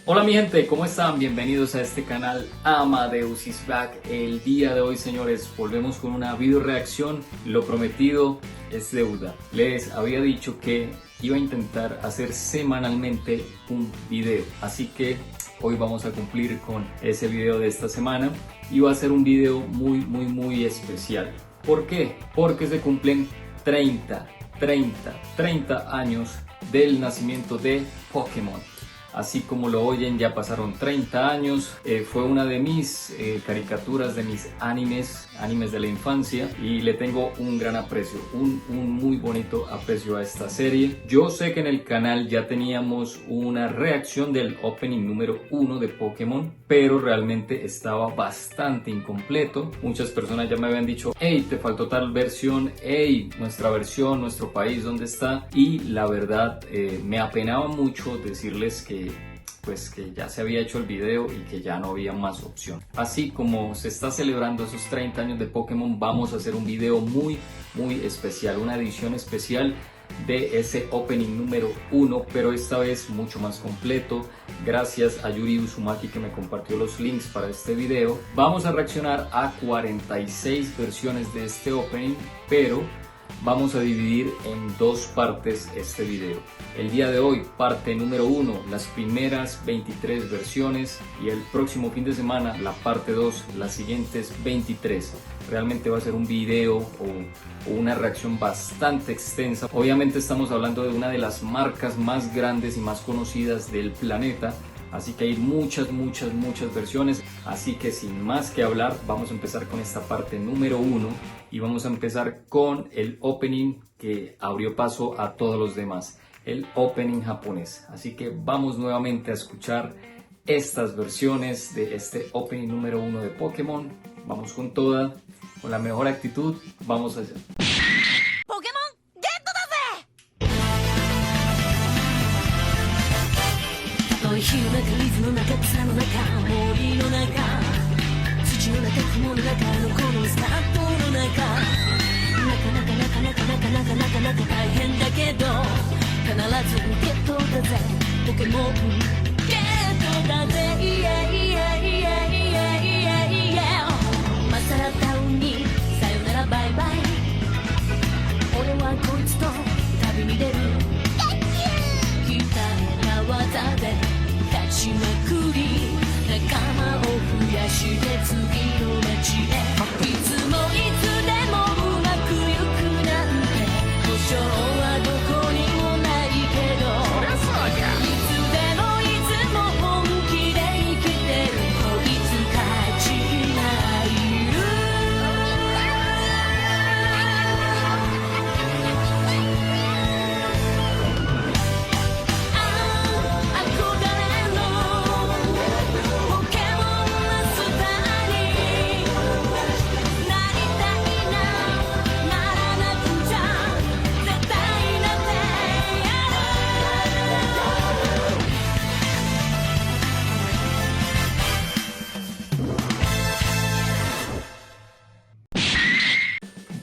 Hola mi gente, ¿cómo están? Bienvenidos a este canal Amadeus is Back. El día de hoy, señores, volvemos con una video reacción. Lo prometido es deuda. Les había dicho que iba a intentar hacer semanalmente un video, así que hoy vamos a cumplir con ese video de esta semana y va a ser un video muy especial. ¿Por qué? Porque se cumplen 30 años del nacimiento de Pokémon. Así como lo oyen, ya pasaron 30 años. Fue una de mis caricaturas, de mis animes de la infancia, y le tengo un gran aprecio, un muy bonito aprecio a esta serie. Yo sé que en el canal ya teníamos una reacción del opening número 1 de Pokémon, pero realmente estaba bastante incompleto. Muchas personas ya me habían dicho: hey, te faltó tal versión, hey, nuestra versión, nuestro país, ¿dónde está? Y la verdad, me apenaba mucho decirles que ya se había hecho el video y que ya no había más opción. Así como se está celebrando esos 30 años de Pokémon, vamos a hacer un video muy especial, una edición especial de ese opening número 1, pero esta vez mucho más completo. Gracias a Yuri Uzumaki, que me compartió los links para este video. Vamos a reaccionar a 46 versiones de este opening, pero vamos a dividir en dos partes este video. El día de hoy, parte número 1, las primeras 23 versiones, y el próximo fin de semana, la parte 2, las siguientes 23. Realmente va a ser un video o una reacción bastante extensa. Obviamente estamos hablando de una de las marcas más grandes y más conocidas del planeta, así que hay muchas versiones. Así que sin más que hablar, vamos a empezar con esta parte número 1 y vamos a empezar con el opening que abrió paso a todos los demás, el opening japonés. Así que vamos nuevamente a escuchar estas versiones de este opening número 1 de Pokémon. Vamos con toda, con la mejor actitud, vamos allá.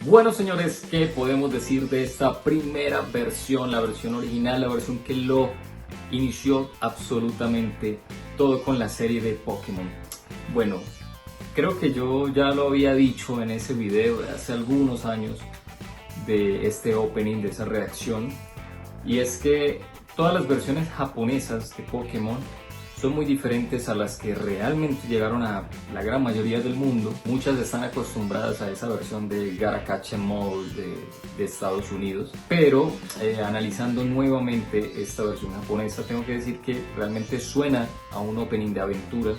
Bueno, señores, ¿qué podemos decir de esta primera versión? La versión original, la versión que lo inició absolutamente todo con la serie de Pokémon. Bueno, creo que yo ya lo había dicho en ese video de hace algunos años de este opening, de esa reacción, y es que todas las versiones japonesas de Pokémon son muy diferentes a las que realmente llegaron a la gran mayoría del mundo. Muchas están acostumbradas a esa versión de Gaara Catch 'em All de Estados Unidos, pero analizando nuevamente esta versión japonesa, tengo que decir que realmente suena a un opening de aventura.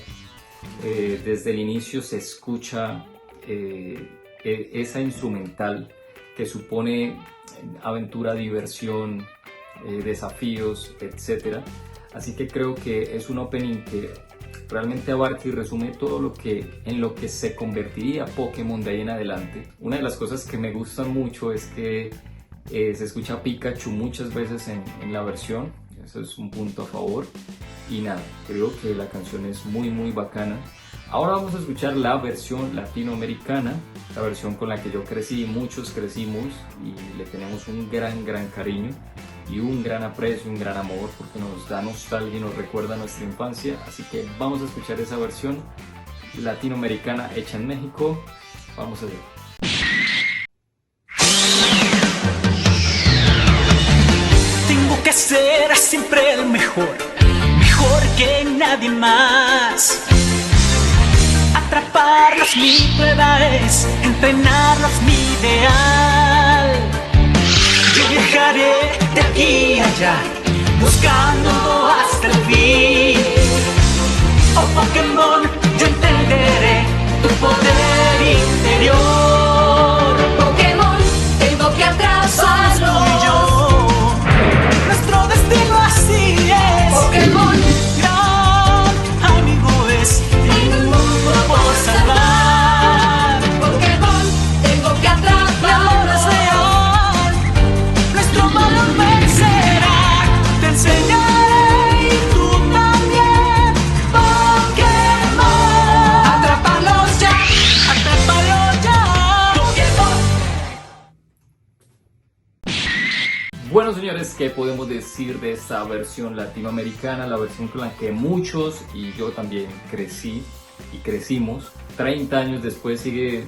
Desde el inicio se escucha esa instrumental que supone aventura, diversión, desafíos, etc. Así que creo que es un opening que realmente abarca y resume todo en lo que se convertiría Pokémon de ahí en adelante. Una de las cosas que me gusta mucho es que se escucha Pikachu muchas veces en la versión. Eso es un punto a favor. Y nada, creo que la canción es muy bacana. Ahora vamos a escuchar la versión latinoamericana, la versión con la que yo crecí, muchos crecimos y le tenemos un gran cariño. y un gran aprecio, un gran amor, porque nos da nostalgia y nos recuerda nuestra infancia. Así que vamos a escuchar esa versión latinoamericana hecha en México. Vamos a ver. Tengo que ser siempre el mejor, mejor que nadie más. Atraparlos mi prueba es, entrenarlos mi ideal. Yo viajaré de aquí a allá, buscando hasta el fin. Oh Pokémon, yo entenderé tu poder interior. Pokémon, tengo que atraparlo. Tú y yo, nuestro destino así es. Pokémon, Gran amigo es, en un mundo por salvar. Pokémon, tengo que mi amor es atraparlo. real. Nuestro valor vencerá, te enseñaré y tú también. Pokémon, Atraparlos ya. atrápalo ya. Pokémon. Bueno, señores, ¿qué podemos decir de esta versión latinoamericana? La versión con la que muchos y yo también crecí y crecimos. 30 años después sigue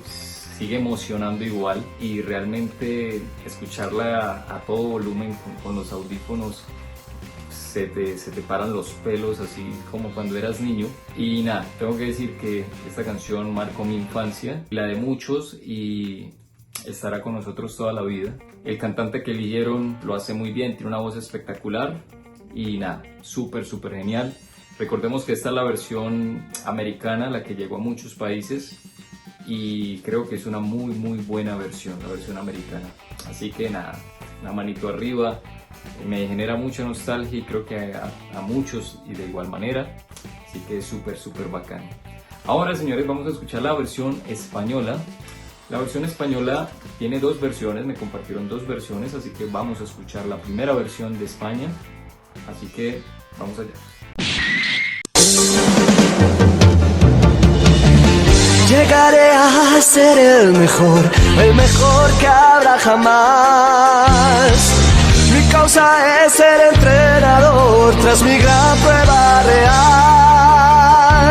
emocionando igual, y realmente escucharla a todo volumen con los audífonos se te paran los pelos, así como cuando eras niño. Y nada, tengo que decir que esta canción marcó mi infancia, la de muchos, y estará con nosotros toda la vida. El cantante que eligieron lo hace muy bien, tiene una voz espectacular y nada, súper genial. Recordemos que esta es la versión americana, la que llegó a muchos países, y creo que es una muy buena versión, la versión americana. Así que nada, una manito arriba, me genera mucha nostalgia y creo que a muchos y de igual manera, así que es súper bacán. Ahora, señores, vamos a escuchar la versión española. La versión española tiene dos versiones, me compartieron dos versiones, así que vamos a escuchar la primera versión de España, así que vamos allá. Llegaré a ser el mejor que habrá jamás. Mi causa es ser entrenador tras mi gran prueba real.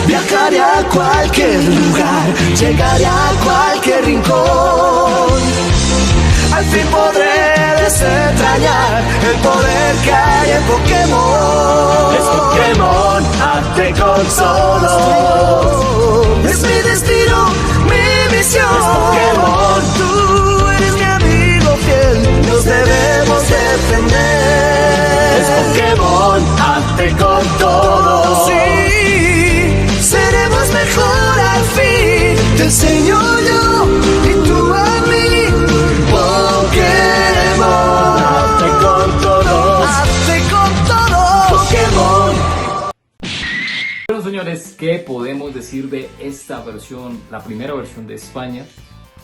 Viajaré a cualquier lugar, llegaré a cualquier rincón. Al fin podré desentrañar el poder que hay en Pokémon. Es Pokémon, hazte con todo. Es mi destino, mi misión. Es Pokémon, tú eres mi amigo fiel. Nos debemos defender. Es Pokémon, hazte con todo. Sí, seremos mejor al fin. Te enseño yo y tú a mí. Pokémon, hazte con todo. Hazte con todo. Pokémon. Bueno, señores, ¿qué podemos decir de esta versión, la primera versión de España?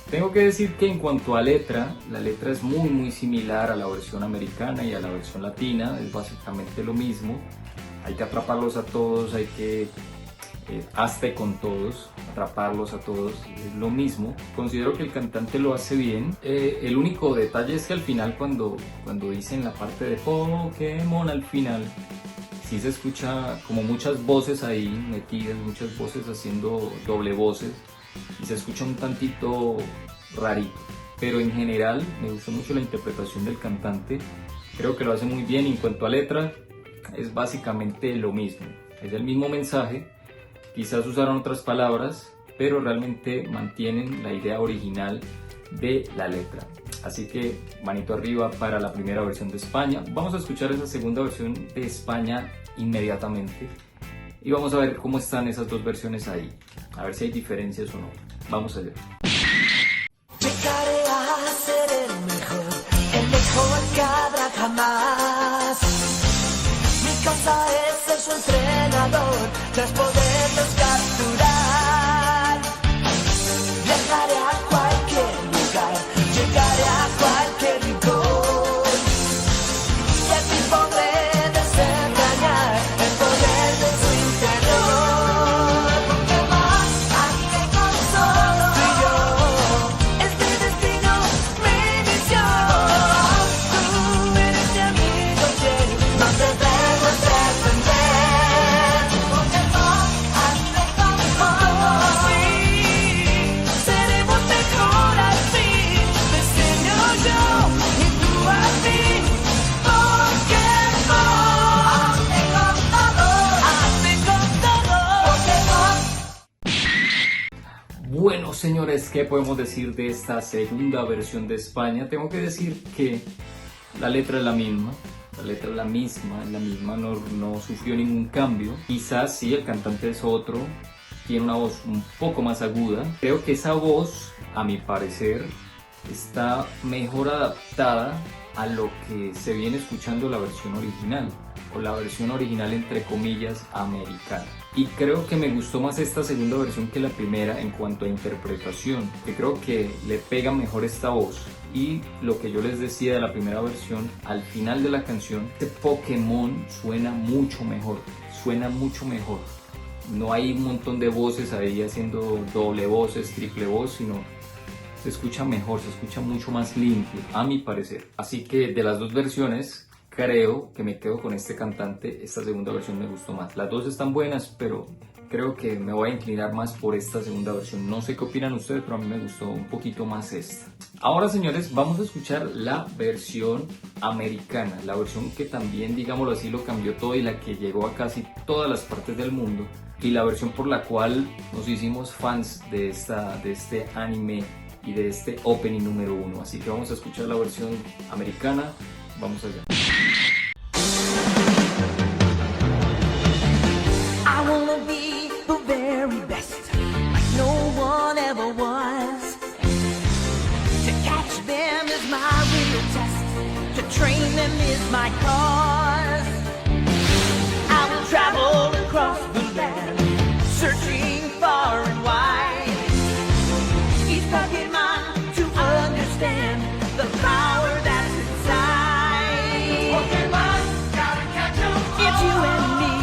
Tengo que decir que en cuanto a letra, la letra es muy similar a la versión americana y a la versión latina, es básicamente lo mismo. Hay que atraparlos a todos, hay que hazte con todos, atraparlos a todos, es lo mismo. Considero que el cantante lo hace bien. El único detalle es que al final, cuando dicen la parte de Pokémon al final, sí se escucha como muchas voces ahí metidas, muchas voces haciendo doble voces, y se escucha un tantito rarito. Pero en general me gustó mucho la interpretación del cantante, creo que lo hace muy bien. En cuanto a letra, es básicamente lo mismo, es el mismo mensaje, quizás usaron otras palabras, pero realmente mantienen la idea original de la letra. Así que manito arriba para la primera versión de España. Vamos a escuchar esa segunda versión de España inmediatamente y vamos a ver cómo están esas dos versiones ahí, a ver si hay diferencias o no. Vamos allá. Llegaré a ser el mejor que habrá jamás. Mi causa es ser su entrenador, tras poderlos capturar. Viajaré a cualquier lugar, llegaré a cualquier rincón. Y así podré desentrañar el poder de su interior. Pokémon, hazte con solo tú y yo. Es mi destino, mi misión. Tú eres señores, ¿qué podemos decir de esta segunda versión de España? Tengo que decir que la letra es la misma. La letra es la misma, no sufrió ningún cambio. Quizás sí, el cantante es otro, tiene una voz un poco más aguda. Creo que esa voz, a mi parecer, está mejor adaptada a lo que se viene escuchando la versión original, o la versión original entre comillas americana. Y creo que me gustó más esta segunda versión que la primera en cuanto a interpretación, que creo que le pega mejor esta voz. Y lo que yo les decía de la primera versión, al final de la canción, este Pokémon suena mucho mejor. No hay un montón de voces ahí haciendo doble voces, triple voz, sino se escucha mejor, se escucha mucho más limpio, a mi parecer. Así que de las dos versiones, creo que me quedo con este cantante. Esta segunda versión me gustó más. Las dos están buenas, pero creo que me voy a inclinar más por esta segunda versión. No sé qué opinan ustedes, pero a mí me gustó un poquito más esta. Ahora, señores, vamos a escuchar la versión americana, la versión que también, digámoslo así, lo cambió todo y la que llegó a casi todas las partes del mundo, y la versión por la cual nos hicimos fans de este anime y de este opening número 1. Así que vamos a escuchar la versión americana. Vamos allá. I wanna be the very best, like no one ever was. To catch them is my real test, to train them is my cause. I will travel across the land, searching far and wide. Each Pokemon to understand the power that's inside. Pokemon, gotta catch 'em all. It's you and me.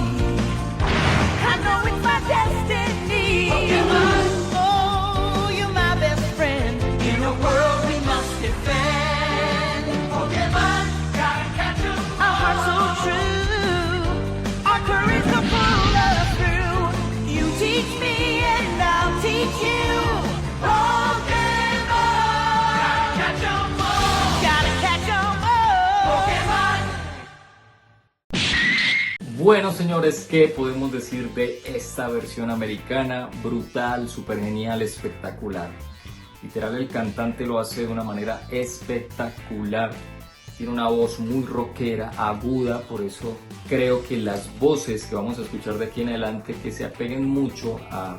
I know it's my destiny. Pokemon, oh, you're my best friend. In a world we must defend. Pokemon, gotta catch 'em all. Our hearts so true, our courage to pull us through. You teach me and I'll teach you. Pokemon, gotta catch 'em all. Gotta catch 'em all. Pokemon. Bueno, señores, ¿qué podemos decir de esta versión americana? Brutal, súper genial, espectacular. Literal, el cantante lo hace de una manera espectacular. Tiene una voz muy rockera, aguda, por eso creo que las voces que vamos a escuchar de aquí en adelante, que se apeguen mucho a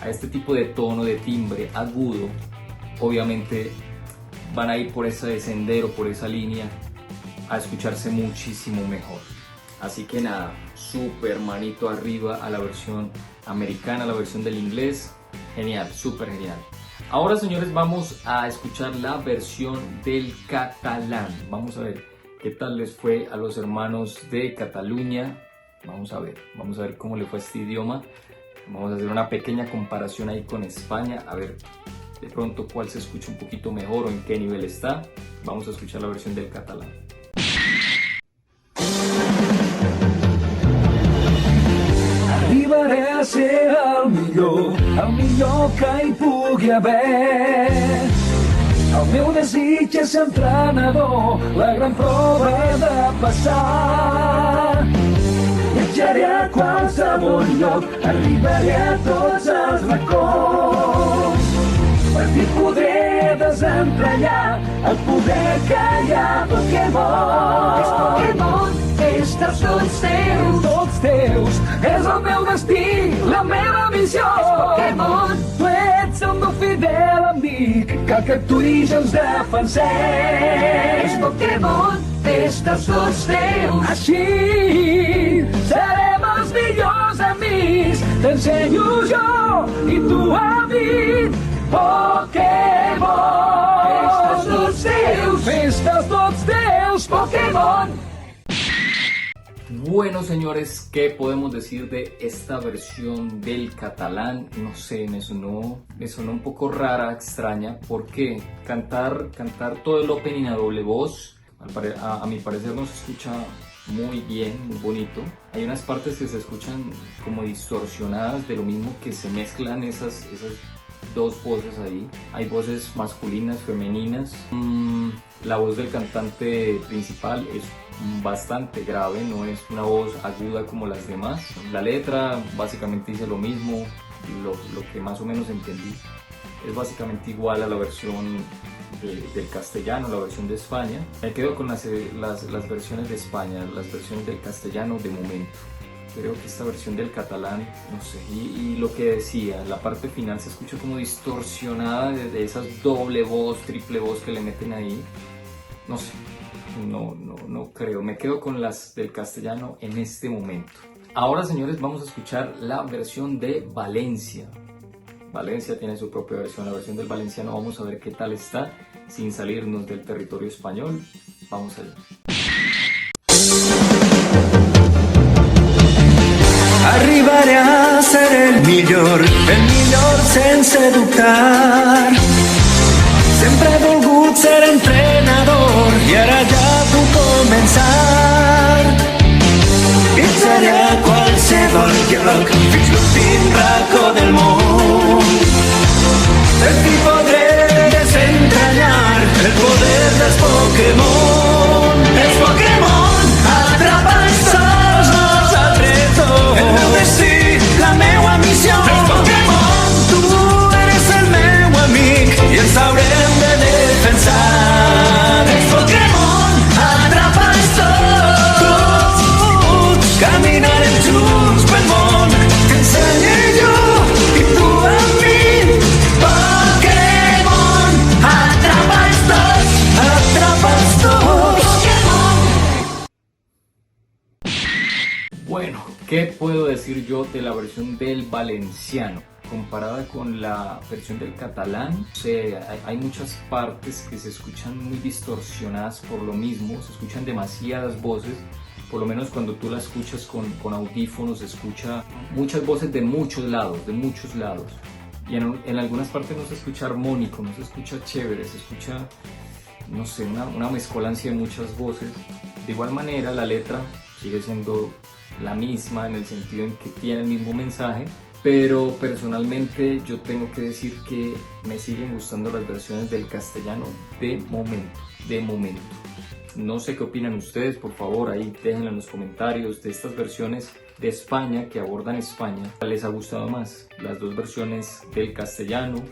este tipo de tono, de timbre agudo, obviamente van a ir por ese sendero, por esa línea, a escucharse muchísimo mejor. Así que nada, súper manito arriba a la versión americana, la versión del inglés. Genial, súper genial. Ahora, señores, vamos a escuchar la versión del catalán. Vamos a ver qué tal les fue a los hermanos de Cataluña. Vamos a ver cómo le fue a este idioma. Vamos a hacer una pequeña comparación ahí con España, a ver de pronto cuál se escucha un poquito mejor o en qué nivel está. Vamos a escuchar la versión del catalán. Arribaré a ser el millor que hi pugui haver. El meu desig és ser entrenador, la gran prova he de passar. Viatjaré a qualsevol lloc, arribaré a tots els racons. Per fi podré desentranyar el poder que hi ha a Pokémon. És Pokémon, és tots teus, és el meu destí, la meva missió. És Pokémon, tu ets el meu fidel amic, cal que actuïs i ens defensem. És Pokémon, és tots teus, així serem els millors amics. T'ensenyo jo i tu a mi. Pokémon, festes tots teus, Pokémon. Bueno, señores, ¿qué podemos decir de esta versión del catalán? No sé, me sonó un poco rara, extraña, porque cantar todo el opening a doble voz, a mi parecer no se escucha muy bien, muy bonito. Hay unas partes que se escuchan como distorsionadas, de lo mismo que se mezclan esas dos voces ahí. Hay voces masculinas, femeninas. La voz del cantante principal es bastante grave, no es una voz aguda como las demás. La letra básicamente dice lo mismo, lo que más o menos entendí. es básicamente igual a la versión del castellano, la versión de España. Me quedo con las versiones de España, las versiones del castellano de momento. Creo que esta versión del catalán, no sé, y lo que decía, la parte final se escucha como distorsionada de esas doble voz, triple voz que le meten ahí. No sé, no creo, me quedo con las del castellano en este momento. Ahora, señores, vamos a escuchar la versión de Valencia. Valencia tiene su propia versión, la versión del valenciano. Vamos a ver qué tal está, sin salirnos del territorio español. Vamos allá. Arribaré a ser el millor sense dubtar. Sempre he volgut ser entrenador i ara ja puc començar. Viatjaré a qualsevol lloc fins l'últim racó del món. Aquí podré desentrañar el poder dels Pokémon. Els Pokémon atrapant sols nosaltres dos. El meu destí, la meua missió. Els Pokémon, tu eres el meu amic i ens haurem de defensar. Els Pokémon atrapant tots. Caminarem junts pel món. T'ensenyaré jo i tu a mi. Pokémon atrapant tots. Atrapant tots. Bueno, ¿qué puedo decir yo de la versión del valenciano? Comparada con la versión del catalán, hay muchas partes que se escuchan muy distorsionadas por lo mismo, se escuchan demasiadas voces, por lo menos cuando tú la escuchas con audífonos, se escucha muchas voces de muchos lados, y en algunas partes no se escucha armónico, no se escucha chévere, se escucha, no sé, una mezcolancia de muchas voces. De igual manera, la letra sigue siendo la misma en el sentido en que tiene el mismo mensaje, pero personalmente yo tengo que decir que me siguen gustando las versiones del castellano de momento. No sé qué opinan ustedes, por favor ahí déjenlo en los comentarios de estas versiones de España que abordan España. ¿Cuál les ha gustado más? Las dos versiones del castellano,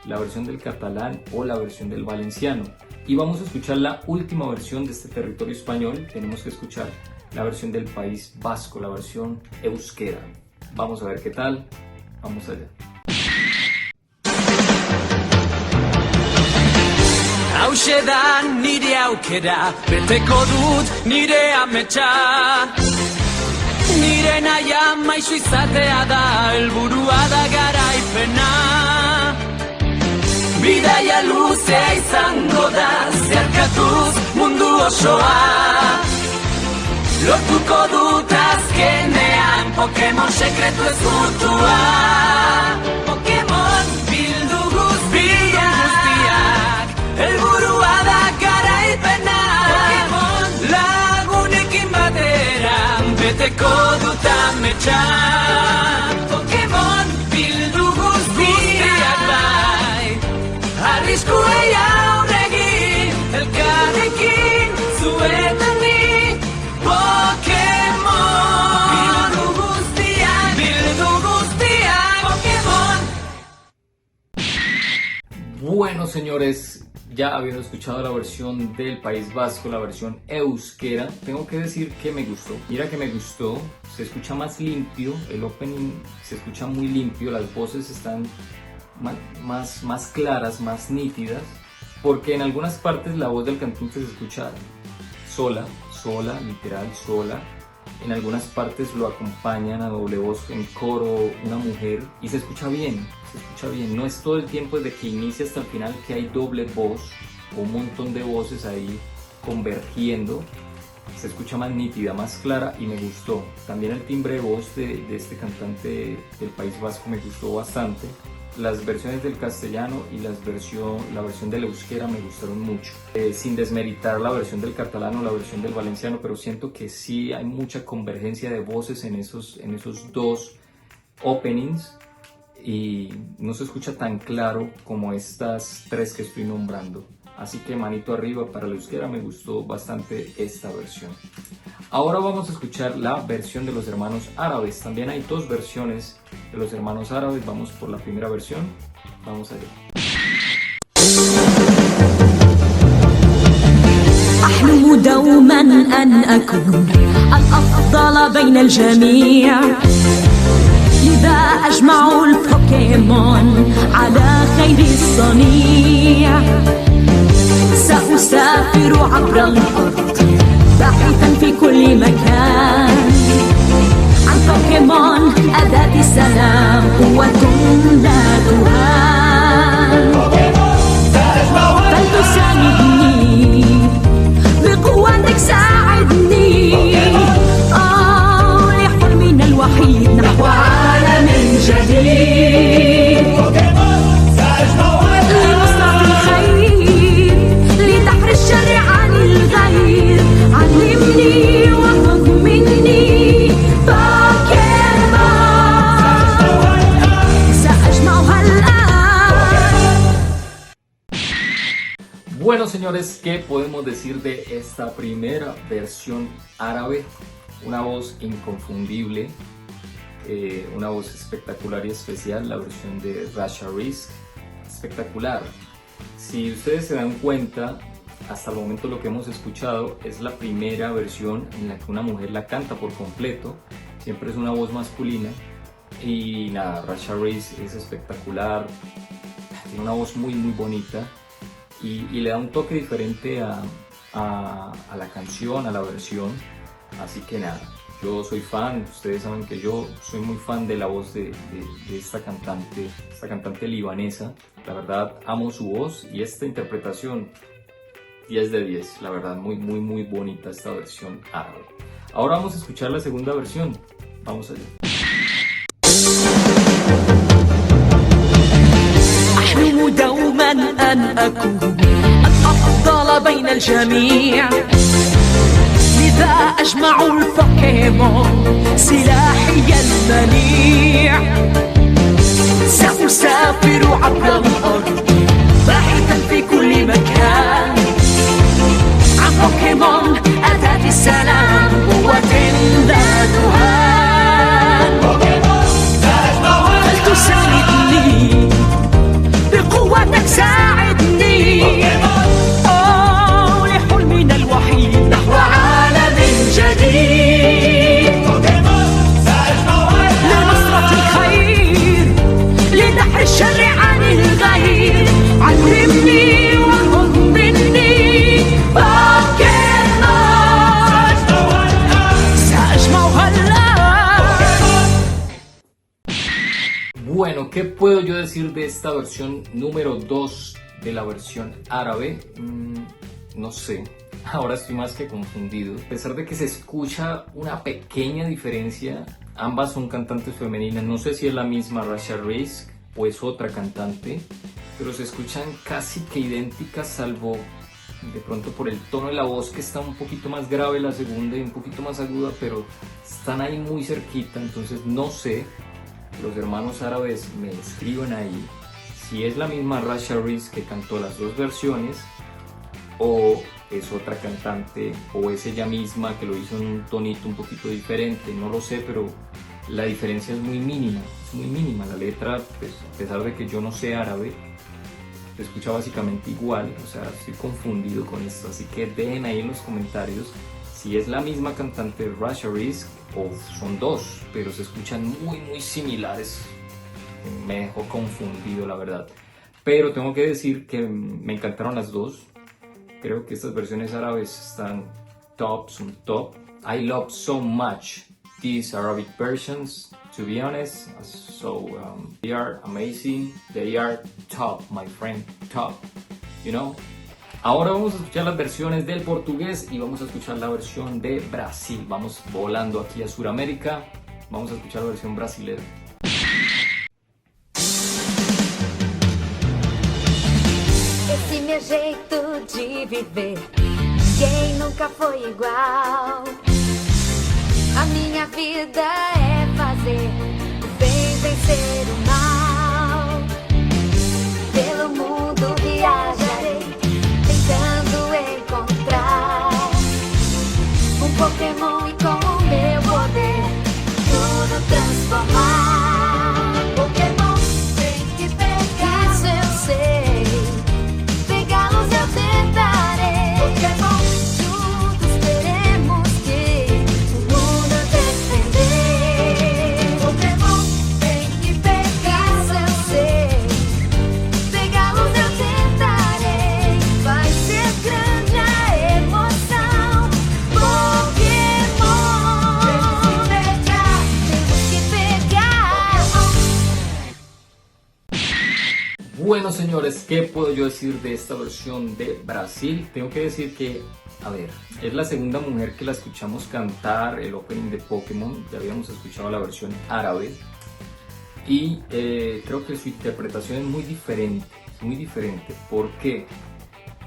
la versión del catalán o la versión del valenciano. Y vamos a escuchar la última versión de este territorio español. Tenemos que escuchar la versión del País Vasco, la versión euskera. Vamos a ver qué tal. Vamos allá. Hauxe da nire aukera, beteko dut nire ametsa. Nire naia maisu izatea da, helburua da garaipena. Bidaia luzea izango da, zeharkatuz mundu osoa. Lortuko dut azkenean, Pokémon sekretu ezurtua. Pokémon bildu guztiak, helburua da garaipena. Pokémon lagunekin batera, beteko dut ametsa. Pokémon bildu guztiak bai, arriskuei aurre egin, elkarrekin zuetan ni. Pokémon bildu guztiak, Pokémon. Bueno, señores, ya habiendo escuchado la versión del País Vasco, la versión euskera, tengo que decir que me gustó. Mira que me gustó, se escucha más limpio, el opening se escucha muy limpio, las voces están más claras, más nítidas, porque en algunas partes la voz del cantante se escucha sola, literal sola. En algunas partes lo acompañan a doble voz en coro una mujer y se escucha bien. No es todo el tiempo desde que inicia hasta el final que hay doble voz o un montón de voces ahí convergiendo. Se escucha más nítida, más clara y me gustó. También el timbre de voz de este cantante del País Vasco me gustó bastante. Las versiones del castellano y la versión del euskera me gustaron mucho. Sin desmeritar la versión del catalán o la versión del valenciano, pero siento que sí hay mucha convergencia de voces en esos dos openings y no se escucha tan claro como estas tres que estoy nombrando. Así que manito arriba para el euskera, me gustó bastante esta versión. Ahora vamos a escuchar la versión de los hermanos árabes. También hay dos versiones de los hermanos árabes. Vamos por la primera versión. Vamos allá. أحلم دوما أن أكون الأفضل بين الجميع لذا أجمع البوكيمون على خير الصنيع سأسافر عبر الأرض باحثا في كل مكان عن بوكيمون أداة السلام قوة لا تهان فلتساندني بقوتك ساعدني لحلمنا الوحيد نحو عالم جديد لنصرة الخير لدحر الشر عن الغير علمني وخذ مني بوكيمون سأجمعها الآن. Bueno, señores, ¿qué podemos decir de esta primera versión árabe? Una voz inconfundible, una voz espectacular y especial, la versión de Rasha Rizk, espectacular. Si ustedes se dan cuenta, hasta el momento lo que hemos escuchado es la primera versión en la que una mujer la canta por completo, siempre es una voz masculina. Y nada, Rasha Rizk es espectacular, tiene una voz muy bonita. Y le da un toque diferente a la canción, a la versión. Así que nada, yo soy fan, ustedes saben que yo soy muy fan de la voz de esta cantante libanesa. La verdad, amo su voz y esta interpretación 10 de 10, la verdad, muy bonita esta versión árabe. Ahora vamos a escuchar la segunda versión, vamos allá. أحلم دوما أن أكون الأفضل بين الجميع لذا أجمع البوكيمون سلاحي المنيع سأسافر عبر الأرض باحثا في كل مكان عن بوكيمون أداة السلام قوة لا تهان فلتساندني بقوتك ساعدني لحلمنا الوحيد نحو عالم جديد لنصرة الخير لدحر الشر عن الغير علمني وخذ مني بوكيمون سأجمعها الآن. Bueno, ¿qué puedo yo decir de esta versión número 2 de la versión árabe? No sé, ahora estoy más que confundido. A pesar de que se escucha una pequeña diferencia, ambas son cantantes femeninas. No sé si es la misma Rasha Rizk o es otra cantante, pero se escuchan casi que idénticas, salvo de pronto por el tono de la voz, que está un poquito más grave la segunda y un poquito más aguda, pero están ahí muy cerquita. Entonces no sé, los hermanos árabes me escriben ahí si es la misma Rasha Rizk que cantó las dos versiones o es otra cantante o es ella misma que lo hizo en un tonito un poquito diferente. No lo sé, pero la diferencia es muy mínima, la letra, pues, a pesar de que yo no sé árabe, se escucha básicamente igual. O sea, estoy confundido con esto, así que dejen ahí en los comentarios si es la misma cantante Rasha Rizk o son dos, pero se escuchan muy similares. Me dejó confundido, la verdad, pero tengo que decir que me encantaron las dos. Creo que estas versiones árabes están son top. I love so much these Arabic versions, to be honest. So they are amazing, they are top, my friend, top, you know. Ahora vamos a escuchar las versiones del portugués y vamos a escuchar la versión de Brasil. Vamos volando aquí a Sudamérica, vamos a escuchar la versión brasilera. Esse meu jeito de viver, quem nunca foi igual? A minha vida é fazer o bem vencer o mal. Pelo mundo viajarei, tentando encontrar um Pokémon e com o meu poder tudo transformar. Pokémon tem que pegar. Bueno, señores, ¿qué puedo yo decir de esta versión de Brasil? Tengo que decir que, a ver, es la segunda mujer que la escuchamos cantar el opening de Pokémon. Ya habíamos escuchado la versión árabe. Y creo que su interpretación es muy diferente. ¿Por qué?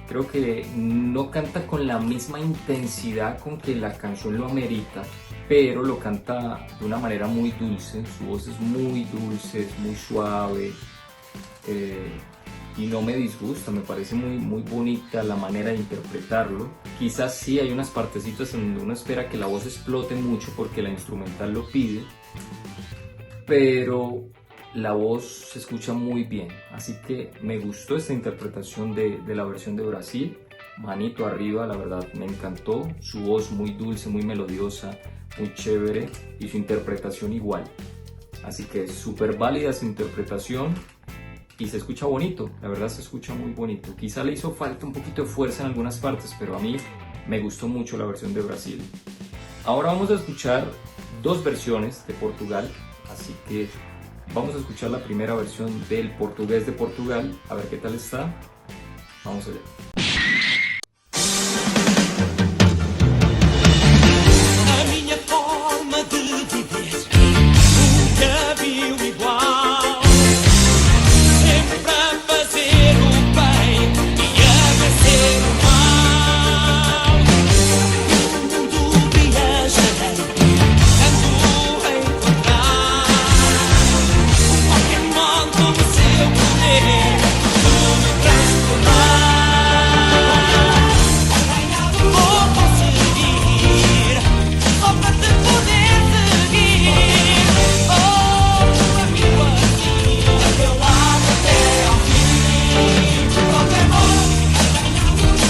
Creo que no canta con la misma intensidad con que la canción lo amerita, pero lo canta de una manera muy dulce. Su voz es muy dulce, es muy suave. Y no me disgusta, me parece muy bonita la manera de interpretarlo. Quizás sí hay unas partecitas en donde uno espera que la voz explote mucho porque la instrumental lo pide, pero la voz se escucha muy bien, así que me gustó esta interpretación de la versión de Brasil. Manito arriba, la verdad me encantó, su voz muy dulce, muy melodiosa, muy chévere, y su interpretación igual, así que súper válida su interpretación. Y se escucha bonito, la verdad se escucha muy bonito. Quizá le hizo falta un poquito de fuerza en algunas partes, pero a mí me gustó mucho la versión de Brasil. Ahora vamos a escuchar dos versiones de Portugal, así que vamos a escuchar la primera versión del portugués de Portugal, a ver qué tal está. Vamos allá. A minha forma de viver nunca viu igual. Sempre a fazer o bem e a vencer o mal. No mundo viajarei, ando a encontrar um Pokémon com o seu poder, tudo transformar. Vou conseguir, só para te poder seguir. Oh, amigo assim, a teu lado até ao fim. Pokémon,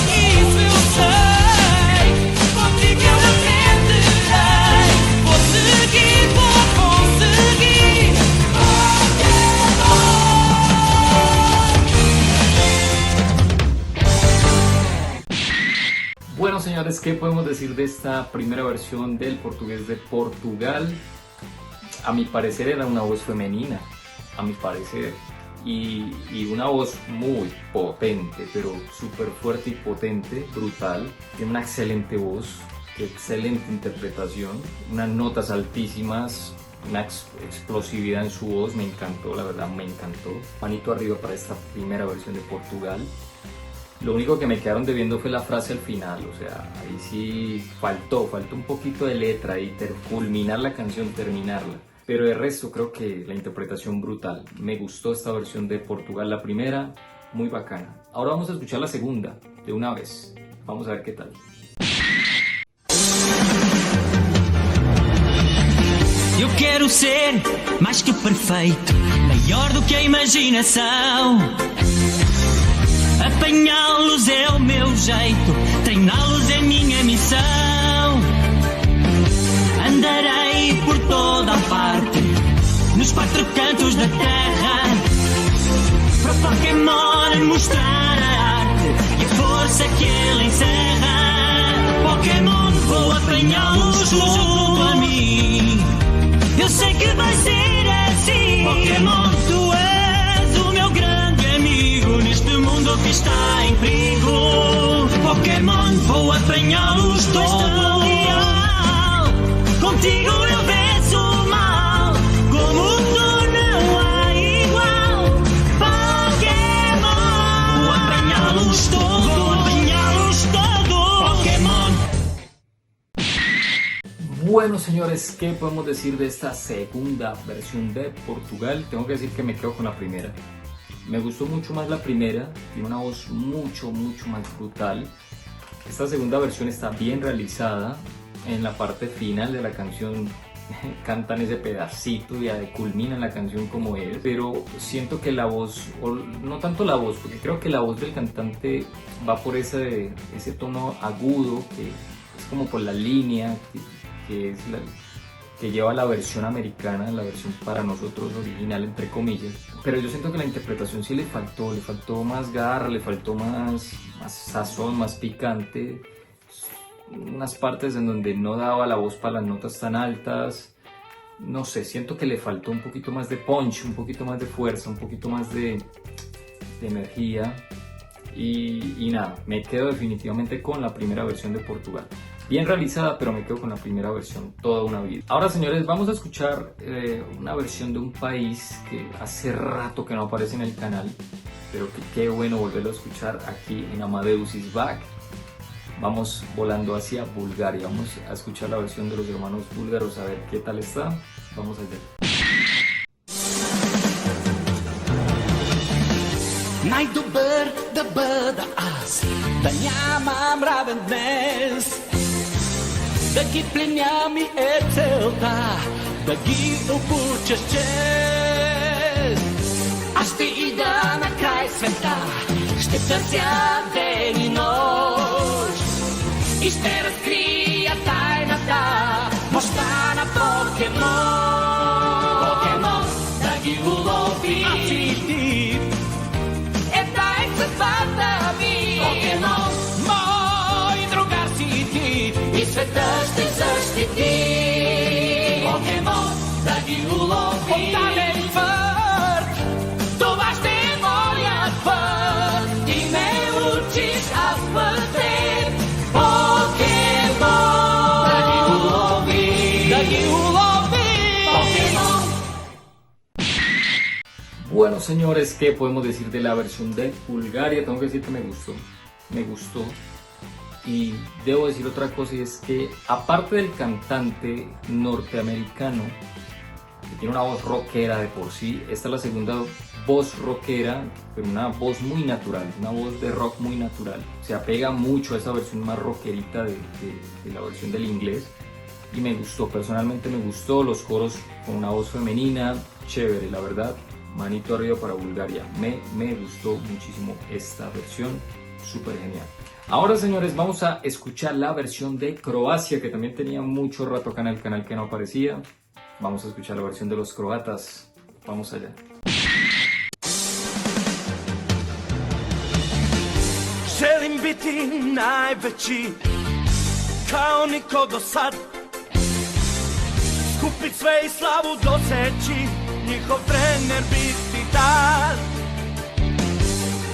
isso eu sei, contigo eu aprenderei. Vou seguir, vou conseguir. Bueno, señores, ¿qué podemos decir de esta primera versión del portugués de Portugal? A mi parecer era una voz femenina, a mi parecer, y una voz muy potente, pero súper fuerte y potente, brutal. Tiene una excelente voz, excelente interpretación, unas notas altísimas, una explosividad en su voz. Me encantó, la verdad me encantó. Manito arriba para esta primera versión de Portugal. Lo único que me quedaron debiendo fue la frase al final, o sea, ahí sí faltó un poquito de letra y culminar la canción, terminarla. Pero de resto creo que la interpretación brutal. Me gustó esta versión de Portugal, la primera, muy bacana. Ahora vamos a escuchar la segunda, de una vez. Vamos a ver qué tal. Eu quero ser mais que perfeito, maior do que a imaginação. Apanhá-los é o meu jeito, treiná-los é minha missão. Andarei por toda a parte, nos quatro cantos da terra, para Pokémon mostrar a arte e a força que ele encerra. Pokémon, vou apanhá-los junto a mim. Eu sei que vai ser assim. Pokémon, tu és o meu grande amigo neste mundo que está em perigo. Pokémon, vou apanhá-los todo. Contigo eu venço o mal. Com o mundo não há igual. Pokémon, vou apanhá-los todos. Vou apanhá-los todos. Pokémon. Bueno, señores, ¿qué podemos decir de esta segunda versión de Portugal? Tengo que decir que me quedo con la primera. Me gustó mucho más la primera, tiene una voz mucho más brutal. Esta segunda versión está bien realizada. En la parte final de la canción cantan ese pedacito y culminan la canción como es, pero siento que la voz, o no tanto la voz, porque creo que la voz del cantante va por ese tono agudo, que es como por la línea que es que lleva la versión americana, la versión para nosotros original entre comillas, pero yo siento que la interpretación sí le faltó más garra, le faltó más sazón, más picante, unas partes en donde no daba la voz para las notas tan altas. No sé, siento que le faltó un poquito más de punch, un poquito más de fuerza, un poquito más de de energía y nada, me quedo definitivamente con la primera versión de Portugal. Bien realizada, pero me quedo con la primera versión toda una vida. Ahora, señores, vamos a escuchar una versión de un país que hace rato que no aparece en el canal, pero que qué bueno volverlo a escuchar aquí en Amadeus is Back. Vamos volando hacia Bulgaria, vamos a escuchar la versión de los hermanos búlgaros, a ver qué tal está. Vamos allá. Най-добър да бъда аз, да нямам равен днес. Да ги пленям и е целта, да ги обуча с чест. Аз ще ида на край света, ще търся ден и нощ. И ще разкрия тайната, мощта на покемон. Покемон, да ги улови. Аз и ти. Покемон, мой другар си ти и света ще защити. Покемон, да ги улови. Оттален път, това ще е моят път. Ти ме учиш, аз път теб. Покемон, да ги улови. Да ги улови. Покемон. Bueno, señores, ¿qué podemos decir de la versión de Bulgaria? Tengo que decir que me gustó y debo decir otra cosa, y es que aparte del cantante norteamericano que tiene una voz rockera de por sí, esta es la segunda voz rockera, pero una voz muy natural, una voz de rock muy natural, se apega mucho a esa versión más rockerita de la versión del inglés y me gustó, personalmente me gustó, los coros con una voz femenina, chévere, la verdad. Manito arriba para Bulgaria, me gustó muchísimo esta versión, súper genial. Ahora, señores, vamos a escuchar la versión de Croacia, que también tenía mucho rato acá en el canal que no aparecía. Vamos a escuchar la versión de los croatas, vamos allá. Želim biti najveći, kao niko do sad. Skupit sve i slavu doseći, njihov trener biti tad.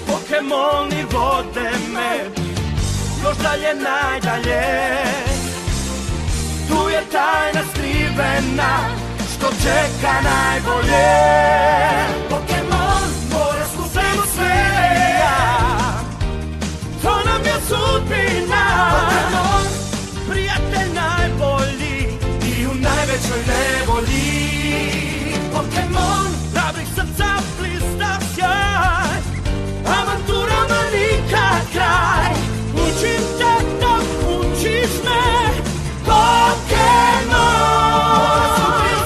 Pokemoni vode me još dalje, najdalje. Tu je tajna skrivena, što čeka najbolje. Pokemon, mora skupimo sve, to nam je sudbina. Pokemon, prijatelj najbolji i u najvećoj nevolji. Pokemon, hrabrih srca blistav sjaj, avanturama nikad kraj. Učim te dok učiš me, Pokemon.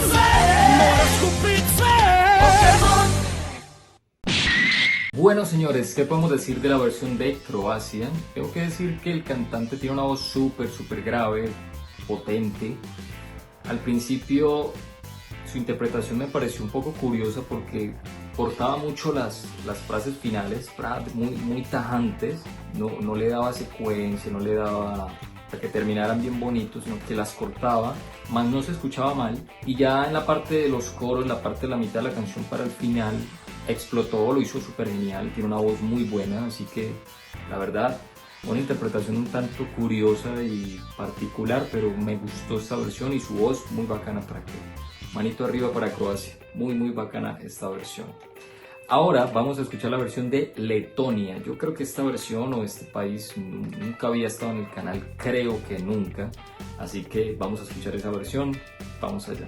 Moraš kupit sve, Pokemon. Bueno, señores, ¿qué podemos decir de la versión de Croacia? Tengo que decir que el cantante tiene una voz súper grave, potente. Al principio su interpretación me pareció un poco curiosa porque cortaba mucho las frases finales, muy tajantes, no le daba secuencia, no le daba para que terminaran bien bonitos, sino que las cortaba, más no se escuchaba mal, y ya en la parte de los coros, la parte de la mitad de la canción para el final, explotó, lo hizo súper genial, tiene una voz muy buena, así que la verdad, una interpretación un tanto curiosa y particular, pero me gustó esta versión y su voz muy bacana para que... Manito arriba para Croacia, muy bacana esta versión. Ahora vamos a escuchar la versión de Letonia. Yo creo que esta versión o este país nunca había estado en el canal, creo que nunca. Así que vamos a escuchar esa versión, vamos allá.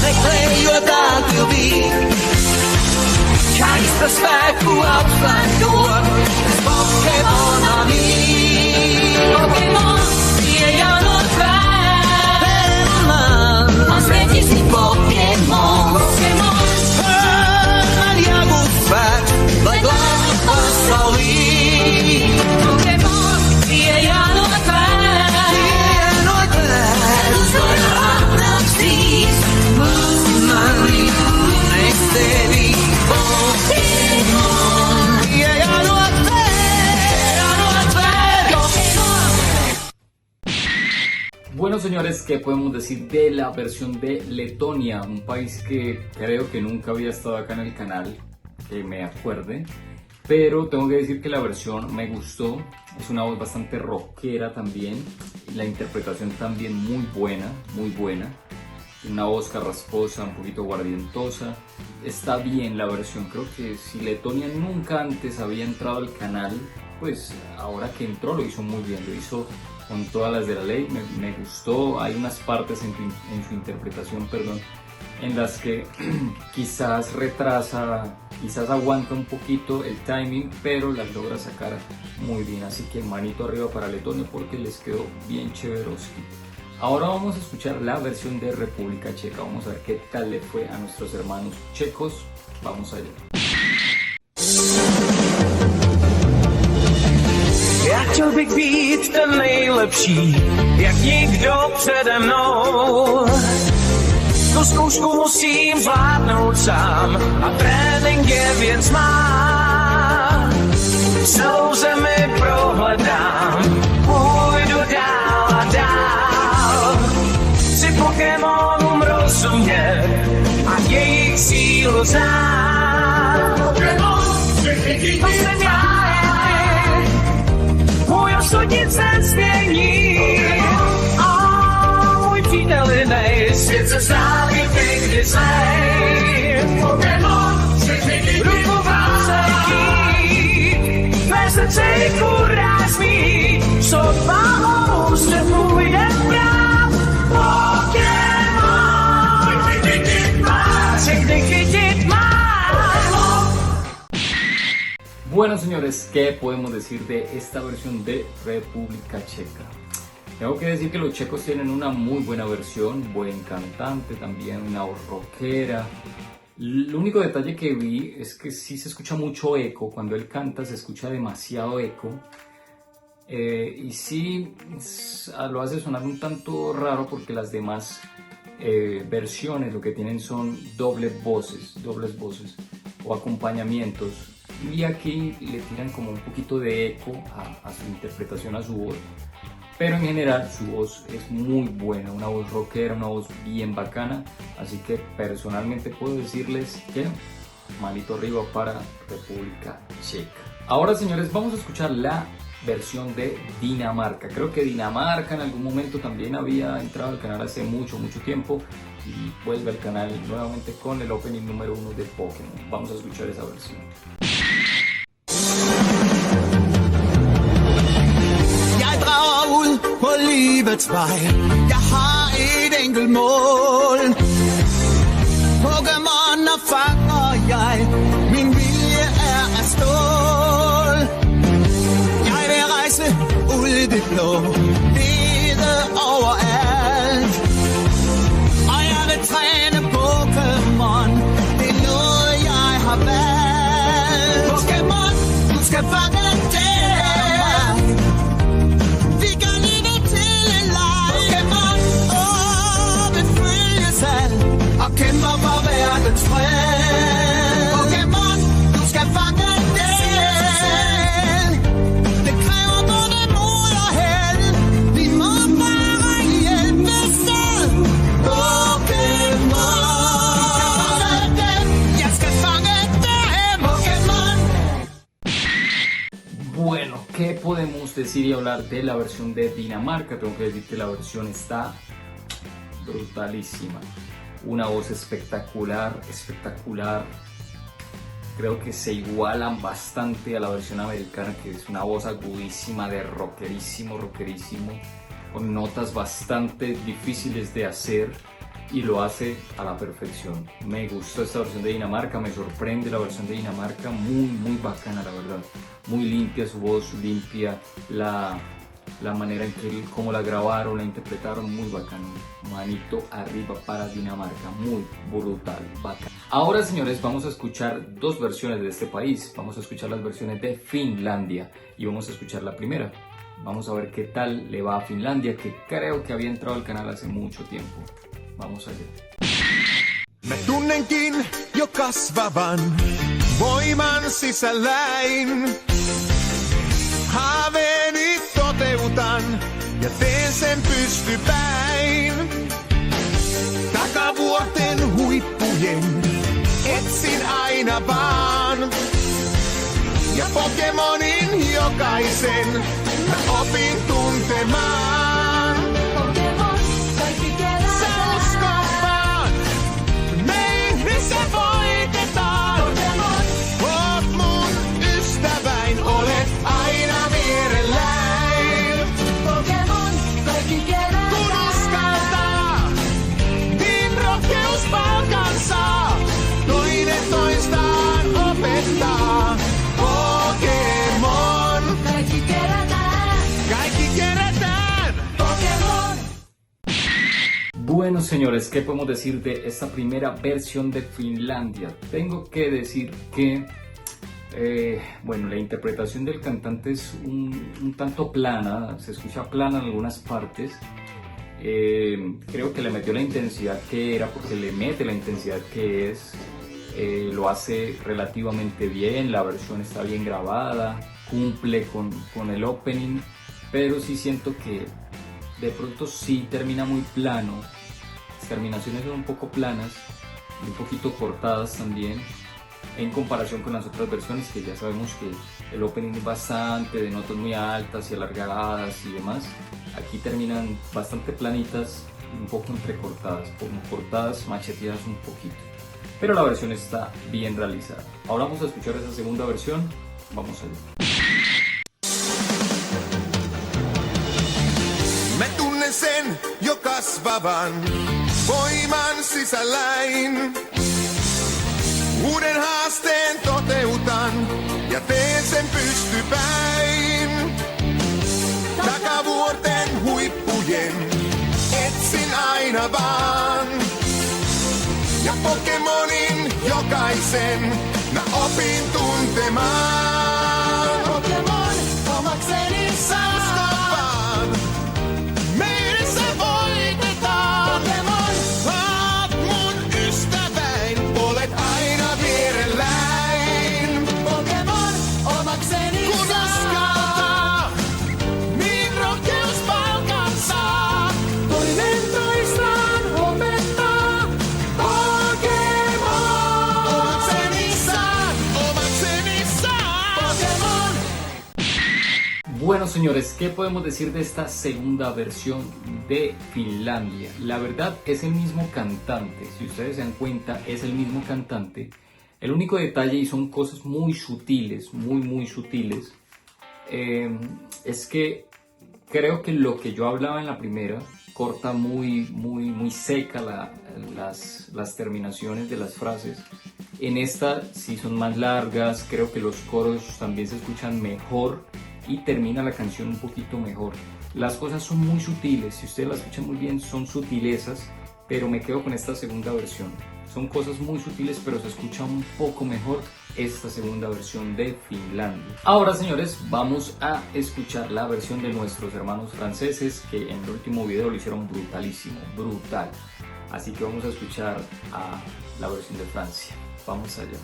Nekleju da ljubi, kaj isto sveku aplanjur, s Pokemonami. Pokemon je javno tvoje, on sveti si Pokemon. Jagu svet, daj glavno posoli. Pokemon je javno tvoje, Uzgoj ravnog stis, Bueno, señores, ¿qué podemos decir de la versión de Letonia? Un país que creo que nunca había estado acá en el canal, que me acuerde. Pero tengo que decir que la versión me gustó. Es una voz bastante rockera también. La interpretación también muy buena, muy buena. Una voz carrasposa, un poquito guardientosa. Está bien la versión. Creo que si Letonia nunca antes había entrado al canal, pues ahora que entró lo hizo muy bien. Lo hizo con todas las de la ley. Me gustó. Hay unas partes en su interpretación, perdón, en las que quizás retrasa, quizás aguanta un poquito el timing, pero las logra sacar muy bien. Así que manito arriba para Letonia porque les quedó bien chéveroski. Ahora vamos a escuchar la versión de República Checa. Vamos a ver qué tal le fue a nuestros hermanos checos. Vamos allá. Já chtěl bych být ten nejlepší, jak nikdo přede mnou. Tu zkoušku musím zvládnout sám a trénink je věc má. Celou zemi prohledám, půjdu dál a dál. Chci Pokémonům rozumět a jejich sílu znát. Pokémon, všechny to jsem já. Můj osudnic se změní a můj přítel jinej. Svět se zdá být někdy zlej. Pokémon, všechny ruku v ruce chtít. Tvé srdce je kurá smít. Sotva se půjde prát. Pokémon, všechny chytit má. Bueno, señores, ¿qué podemos decir de esta versión de República Checa? Tengo que decir que los checos tienen una muy buena versión, buen cantante, también una voz rockera. El único detalle que vi es que sí se escucha mucho eco, cuando él canta se escucha demasiado eco. Y sí lo hace sonar un tanto raro porque las demás versiones lo que tienen son dobles voces o acompañamientos. Y aquí le tiran como un poquito de eco a su interpretación, a su voz. Pero en general su voz es muy buena, una voz rockera, una voz bien bacana. Así que personalmente puedo decirles que manito arriba para República Checa. Ahora, señores, vamos a escuchar la versión de Dinamarca. Creo que Dinamarca en algún momento también había entrado al canal hace mucho tiempo y vuelve al canal nuevamente con el opening número 1 de Pokémon. Vamos a escuchar esa versión. Jeg drager ud på livets vej. Jeg har et enkelt mål. Pokémoner fanger jeg. Min vilje er af stål. Jeg vil rejse ud i det blå. Lede overalt. Og jeg vil træne Pokémon. Det er noget jeg har valgt. Pokémon, du skal fange det. Og kæmper for verdens fred. Pokémon, du skal fange det. Det kræver både mod og held. Vi må bare hjælpes ad. Pokémon, jeg skal fange dem. Pokémon. Bueno, ¿qué podemos decir y hablar de la versión de Dinamarca? Tengo que decir que la versión está brutalísima. Una voz espectacular. Creo que se igualan bastante a la versión americana, que es una voz agudísima de rockerísimo, con notas bastante difíciles de hacer y lo hace a la perfección. Me gustó esta versión de Dinamarca, me sorprende la versión de Dinamarca, muy bacana la verdad. Muy limpia su voz, limpia la manera en que cómo la grabaron, la interpretaron, muy bacano. Manito arriba para Dinamarca, muy brutal, bacán. Ahora, señores, vamos a escuchar dos versiones de este país. Vamos a escuchar las versiones de Finlandia y vamos a escuchar la primera. Vamos a ver qué tal le va a Finlandia, que creo que había entrado al canal hace mucho tiempo. Vamos allá. Mä tunnenkin jo kasvavan voiman sisälläin. Haaveeni toteutan ja teen sen pystypäin. Takavuorten huippujen etsin aina vaan. Ja Pokemonin jokaisen mä opin tuntemaan. Pokemon, kaikki kerätään. Sä usko vaan, me yhdessä voitetaan. Pokemon, Oot mun ystäväin, olet aina vierelläin. Pokemon, kaikki kerätään. Kun uskaltaa, niin rohkeus palkan saa. Toinen toistaan opettaa. Pokemon, Kaikki kerätään. kaikki kerätään. Pokemon. Bueno, señores, ¿qué podemos decir de esta primera versión de Finlandia? Tengo que decir que, bueno, la interpretación del cantante es un tanto plana, se escucha plana en algunas partes. Creo que le metió la intensidad que era, porque le mete la intensidad que es. Lo hace relativamente bien, la versión está bien grabada, cumple con el opening, pero sí siento que de pronto sí termina muy plano. Las terminaciones son un poco planas y un poquito cortadas también en comparación con las otras versiones, que ya sabemos que el opening es bastante de notas muy altas y alargadas y demás. Aquí terminan bastante planitas, un poco entrecortadas, como cortadas, macheteadas un poquito. Pero la versión está bien realizada. Ahora vamos a escuchar esa segunda versión. Vamos allá. Mä tunnen sen jo kasvavan voiman sisälläin. Uuden haasteen toteutan ja teen sen pystypäin. Takavuorten huippujen etsin aina vaan. Ja Pokemonin jokaisen mä opin tuntemaan. Pokemon, omakseni saa. Usko vaan, me yhdessä voitetaan. Pokemon, Oot mun ystäväin, olet aina vierelläin. Pokemon, omakseni Kun saa. uskaltaa, niin rohkeus palkan saa. Toinen toistaan opettaa. Pokemon, Omakseni saan, omakseni saan. Pokemon. Bueno, señores, ¿qué podemos decir de esta segunda versión de Finlandia? La verdad es el mismo cantante, si ustedes se dan cuenta es el mismo cantante. El único detalle, y son cosas muy sutiles, muy sutiles, es que creo que lo que yo hablaba en la primera corta muy seca las terminaciones de las frases. En esta sí son más largas, creo que los coros también se escuchan mejor y termina la canción un poquito mejor. Las cosas son muy sutiles, si ustedes la escuchan muy bien son sutilezas, pero me quedo con esta segunda versión. Son cosas muy sutiles, pero se escucha un poco mejor esta segunda versión de Finlandia. Ahora, señores, vamos a escuchar la versión de nuestros hermanos franceses, que en el último video lo hicieron brutalísimo, brutal. Así que vamos a escuchar a la versión de Francia. Vamos allá.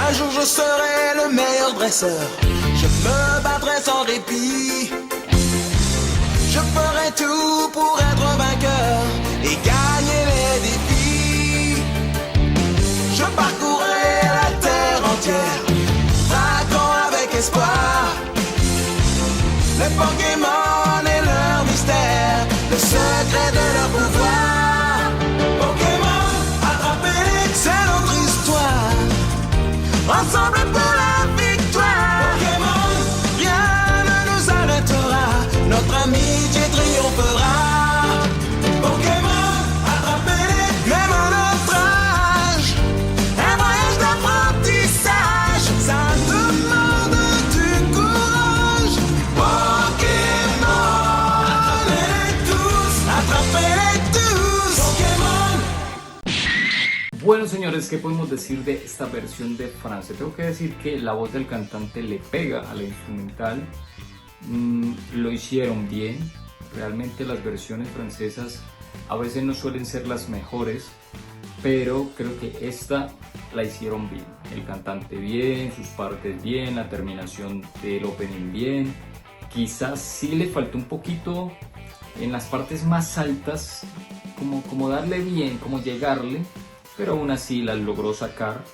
Un jour je serai le meilleur dresseur. Je me battrai sans répit. Je ferai tout pour être vainqueur et gagner les défis. Je parcourrai la terre entière, traquant avec espoir les Pokémon et leur mystère, le secret de leur pouvoir. Pokémon, attrapez-les, c'est notre histoire. Ensemble pour la victoire. Pokémon, rien ne nous arrêtera. Notre amitié triomphera. Pokémon, attrapez-les, même à notre âge. Un voyage d'apprentissage, ça demande du courage. Pokémon, attrapez-les tous, attrapez-les tous. Pokémon. Bueno, señores, ¿qué podemos decir de esta versión de Francia? Tengo que decir que la voz del cantante le pega a la instrumental. Lo hicieron bien. Realmente las versiones francesas a veces no suelen ser las mejores, pero creo que esta la hicieron bien. El cantante bien, sus partes bien, la terminación del opening bien. Quizás sí le faltó un poquito en las partes más altas, como darle bien, como llegarle, pero aún así la logró sacar,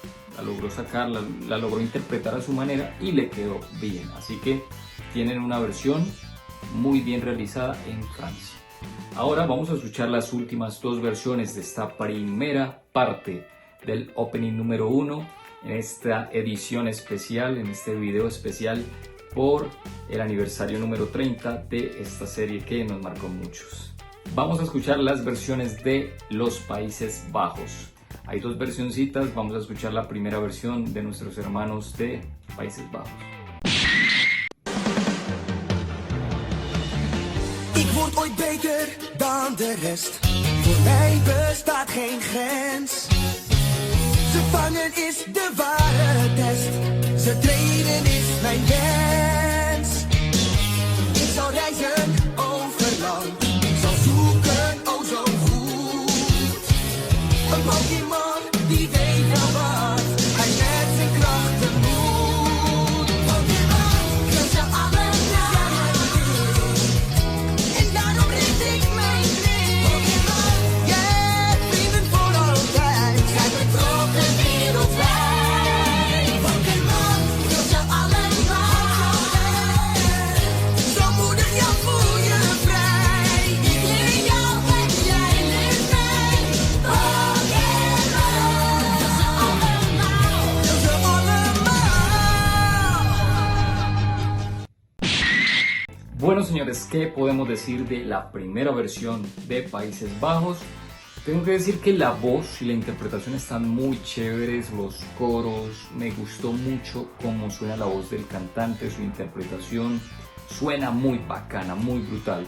la logró interpretar a su manera y le quedó bien. Así que tienen una versión muy bien realizada en Francia. Ahora vamos a escuchar las últimas dos versiones de esta primera parte del opening número 1 en esta edición especial, en este video especial por el aniversario número 30 de esta serie que nos marcó muchos. Vamos a escuchar las versiones de los Países Bajos. Hay dos versioncitas, vamos a escuchar la primera versión de nuestros hermanos de Países Bajos. Ik word ooit beter dan de rest. Voor mij bestaat geen grens. Ze vangen is de ware test. Ze trainen is mijn wens. Ik zal reizen over land. Ik zal zoeken, oh zo goed. Een Pokémon die weet wel wat. Hij met zijn krachten moet. Pokémon, ik wil ze allemaal. En daarom richt ik mijn blik. Pokémon, yeah, vrienden voor altijd. Zijn betrokken wereldwijd. Pokémon, ik wil ze allemaal. Zo moedig, ja, voel je vrij. Ik leer jou en jij leert mij. Pokémon, ik wil ze allemaal. Ik wil ze allemaal. Bueno, señores, ¿qué podemos decir de la primera versión de Países Bajos? Tengo que decir que la voz y la interpretación están muy chéveres, los coros, me gustó mucho cómo suena la voz del cantante, su interpretación suena muy bacana, muy brutal.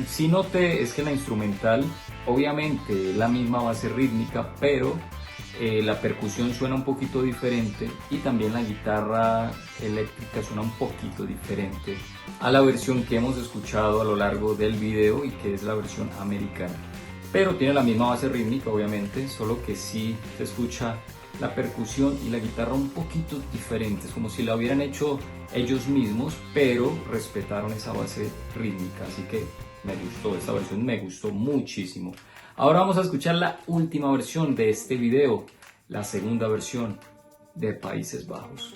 Si noté es que la instrumental, obviamente la misma base rítmica, pero la percusión suena un poquito diferente y también la guitarra eléctrica suena un poquito diferente a la versión que hemos escuchado a lo largo del video y que es la versión americana. Pero tiene la misma base rítmica, obviamente, solo que sí se escucha la percusión y la guitarra un poquito diferentes, como si la hubieran hecho ellos mismos, pero respetaron esa base rítmica, así que me gustó, esta versión me gustó muchísimo. Ahora vamos a escuchar la última versión de este video, la segunda versión de Países Bajos.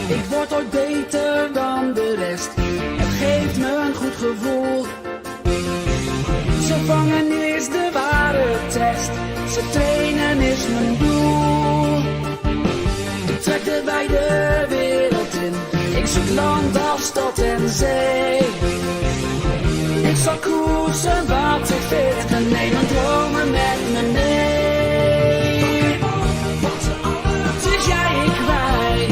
Ik word ooit beter dan de rest. Het geeft me een goed gevoel. Ze vangen is de ware test. Ze trainen is mijn doel. Ik trek de wijde wereld in. Ik zoek land als stad en zee. Ik zal koersen wat ik vind. En neem mijn dromen met me mee. Dus jij, ik, wij.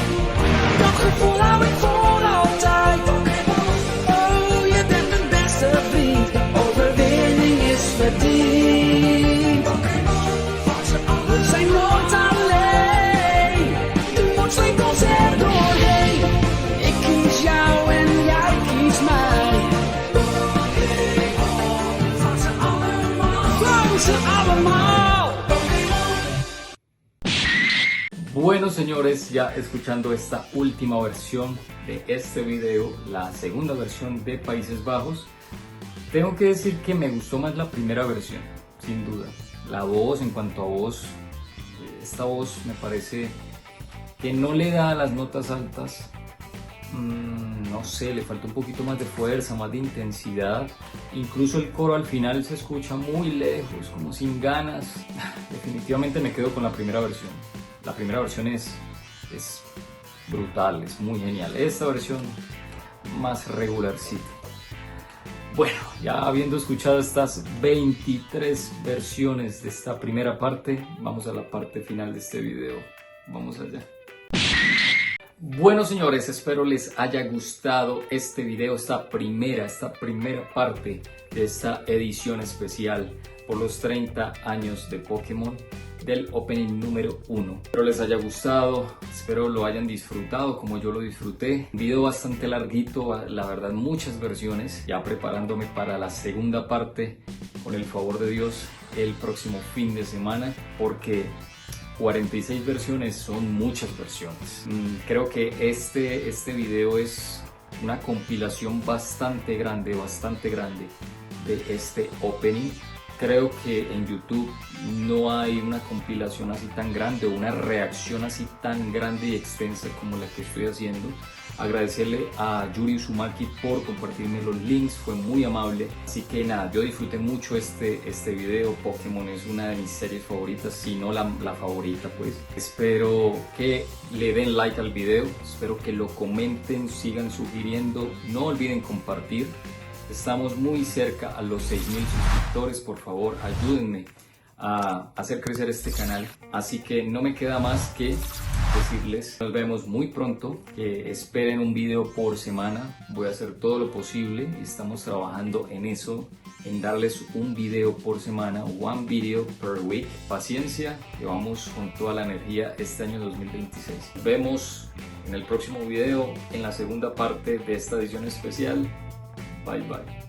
Dat gevoel hou ik voor altijd. Oh, je bent mijn beste vriend. De overwinning is verdiend. We zijn nooit alleen. De moed slinkt ons er doorheen. Ik kies jou en jij kiest mij. Van ze allemaal. Bueno, señores, ya escuchando esta última versión de este video, la segunda versión de Países Bajos, tengo que decir que me gustó más la primera versión, sin duda. La voz, en cuanto a voz, esta voz me parece que no le da las notas altas, no sé, le falta un poquito más de fuerza, más de intensidad. Incluso el coro al final se escucha muy lejos, como sin ganas. Definitivamente me quedo con la primera versión. La primera versión es brutal, es muy genial. Esta versión más regularcita. Bueno, ya habiendo escuchado estas 23 versiones de esta primera parte, vamos a la parte final de este video. Vamos allá. Bueno, señores, espero les haya gustado este video, esta primera parte de esta edición especial por los 30 años de Pokémon. del opening número 1. Espero les haya gustado, espero lo hayan disfrutado como yo lo disfruté. Un video bastante larguito, la verdad muchas versiones, ya preparándome para la segunda parte con el favor de Dios el próximo fin de semana, porque 46 versiones son muchas versiones. Creo que este video es una compilación bastante grande de este opening. Creo que en YouTube no hay una compilación así tan grande o una reacción así tan grande y extensa como la que estoy haciendo. Agradecerle a Yuri Uzumaki por compartirme los links, fue muy amable. Así que nada, yo disfruté mucho este video. Pokémon es una de mis series favoritas, si no la favorita, pues. Espero que le den like al video, espero que lo comenten, sigan sugiriendo, no olviden compartir. Estamos muy cerca a los 6.000 suscriptores, por favor ayúdenme a hacer crecer este canal. Así que no me queda más que decirles, nos vemos muy pronto, que esperen un video por semana. Voy a hacer todo lo posible, estamos trabajando en eso, en darles un video por semana, one video per week. Paciencia, que vamos con toda la energía este año 2026. Nos vemos en el próximo video, en la segunda parte de esta edición especial. Bye bye.